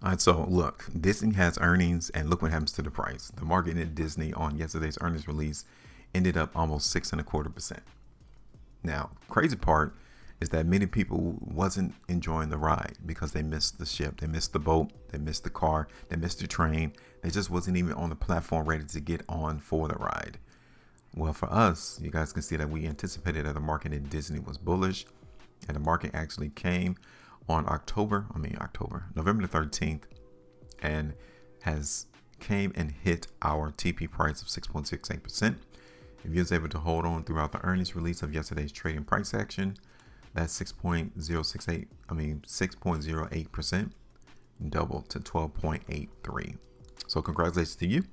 All right, so look, Disney has earnings, and look what happens to the price. The market in Disney on yesterday's earnings release ended up almost 6.25%. Now, crazy part is that many people wasn't enjoying the ride because they missed the ship, they missed the boat, they missed the car, they missed the train. They just wasn't even on the platform ready to get on for the ride. Well, for us, you guys can see that we anticipated that the market in Disney was bullish, and the market actually came on November the 13th, and has came and hit our TP price of 6.68%. If you was able to hold on throughout the earnings release of yesterday's trading price action, that's 6.08%, doubled to 12.83. So congratulations to you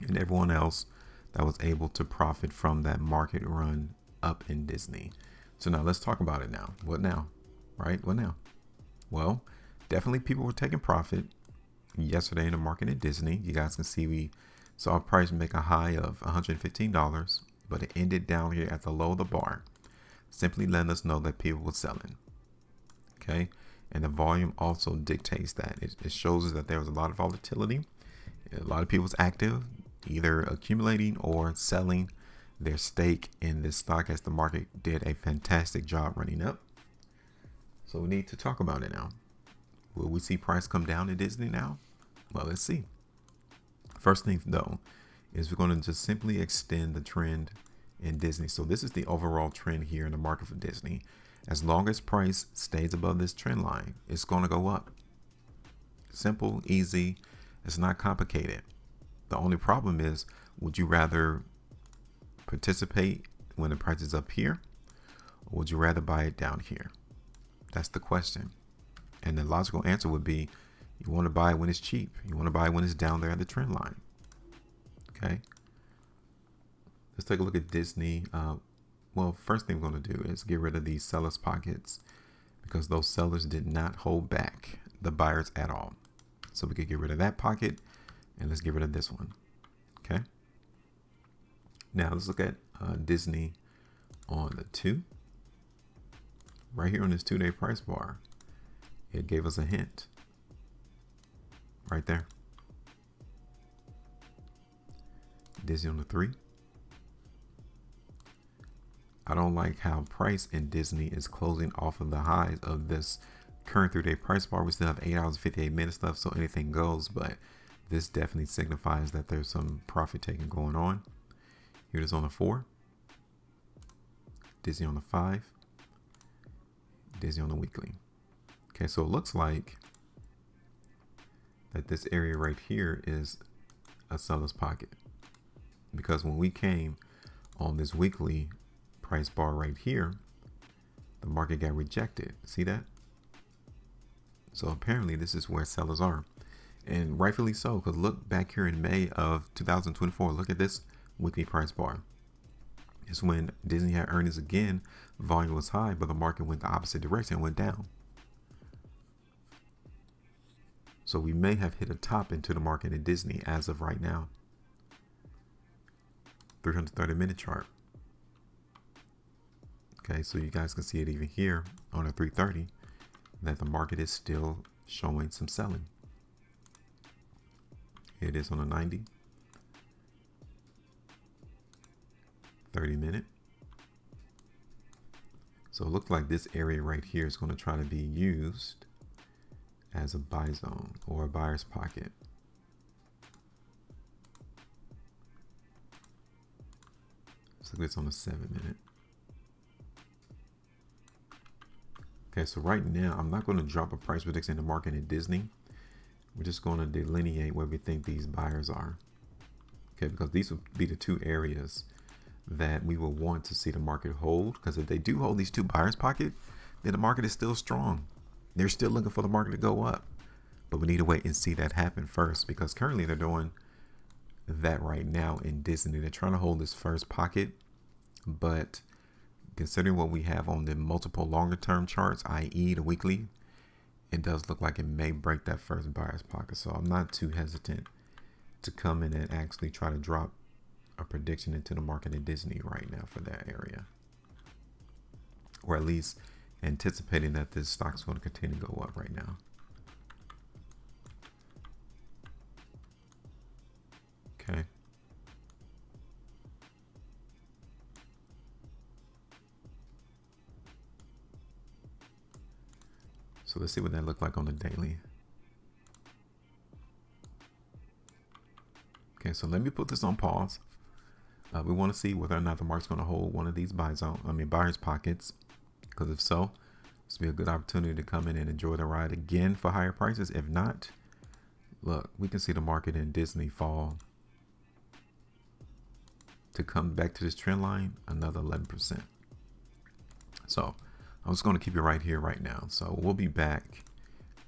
and everyone else that was able to profit from that market run up in Disney. So now let's talk about it now. What now? Right? What now? Well, definitely people were taking profit yesterday in the market at Disney. You guys can see we saw a price make a high of $115, but it ended down here at the low of the bar, simply letting us know that people were selling. Okay. And the volume also dictates that. It shows us that there was a lot of volatility. A lot of people was active, either accumulating or selling their stake in this stock, as the market did a fantastic job running up. So we need to talk about it now. Will we see price come down in Disney now? Well, let's see. First thing though is we're going to just simply extend the trend in Disney. So this is the overall trend here in the market for Disney. As long as price stays above this trend line, it's going to go up. Simple, easy. It's not complicated. The only problem is, would you rather participate when the price is up here, or would you rather buy it down here? That's the question. And the logical answer would be, you want to buy it when it's cheap. You want to buy it when it's down there at the trend line. Okay. Let's take a look at Disney. Well, first thing we're going to do is get rid of these sellers pockets, because those sellers did not hold back the buyers at all. So we could get rid of that pocket, and let's get rid of this one. Okay. Now let's look at Disney on the 2. Right here on this 2-day price bar, it gave us a hint right there. Disney on the 3. I don't like how price in Disney is closing off of the highs of this current 3-day price bar. We still have 8 hours 58 minutes left, so anything goes, but this definitely signifies that there's some profit taking going on. Here it is on the 4, Disney on the 5, Disney on the weekly. Okay, so it looks like that this area right here is a seller's pocket, because when we came on this weekly price bar right here, the market got rejected. See that? So apparently this is where sellers are, and rightfully so, because look back here in May of 2024, look at this weekly price bar. It's when Disney had earnings again, volume was high, but the market went the opposite direction and went down. So we may have hit a top into the market in Disney as of right now. 330-minute chart. Okay, so you guys can see it even here on a 330 that the market is still showing some selling. Here it is on a 90, 30-minute. So it looks like this area right here is going to try to be used as a buy zone or a buyer's pocket. So it's on a 7-minute. Okay, so right now I'm not going to drop a price prediction in the market in Disney. We're just going to delineate where we think these buyers are. Okay, because these would be the 2 areas that we will want to see the market hold, because if they do hold these 2 buyers pocket, then the market is still strong. They're still looking for the market to go up, but we need to wait and see that happen first, because currently they're doing that right now in Disney. They're trying to hold this first pocket, but considering what we have on the multiple longer term charts, i.e. the weekly, it does look like it may break that first buyer's pocket. So I'm not too hesitant to come in and actually try to drop a prediction into the market in Disney right now for that area, or at least anticipating that this stock's going to continue to go up right now. So let's see what that looked like on the daily. Okay, so let me put this on pause. We want to see whether or not the market's going to hold one of these buyers pockets, because if so, this will be a good opportunity to come in and enjoy the ride again for higher prices. If not, look, we can see the market in Disney fall to come back to this trend line another 11%. So I'm just going to keep it right here right now. So we'll be back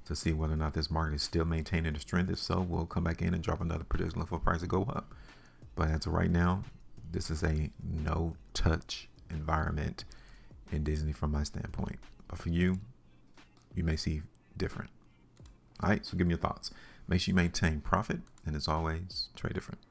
to see whether or not this market is still maintaining the strength. If so, we'll come back in and drop another prediction for price to go up. But as of right now, this is a no touch environment in Disney from my standpoint. But for you, you may see different. All right, so give me your thoughts. Make sure you maintain profit, and as always, trade different.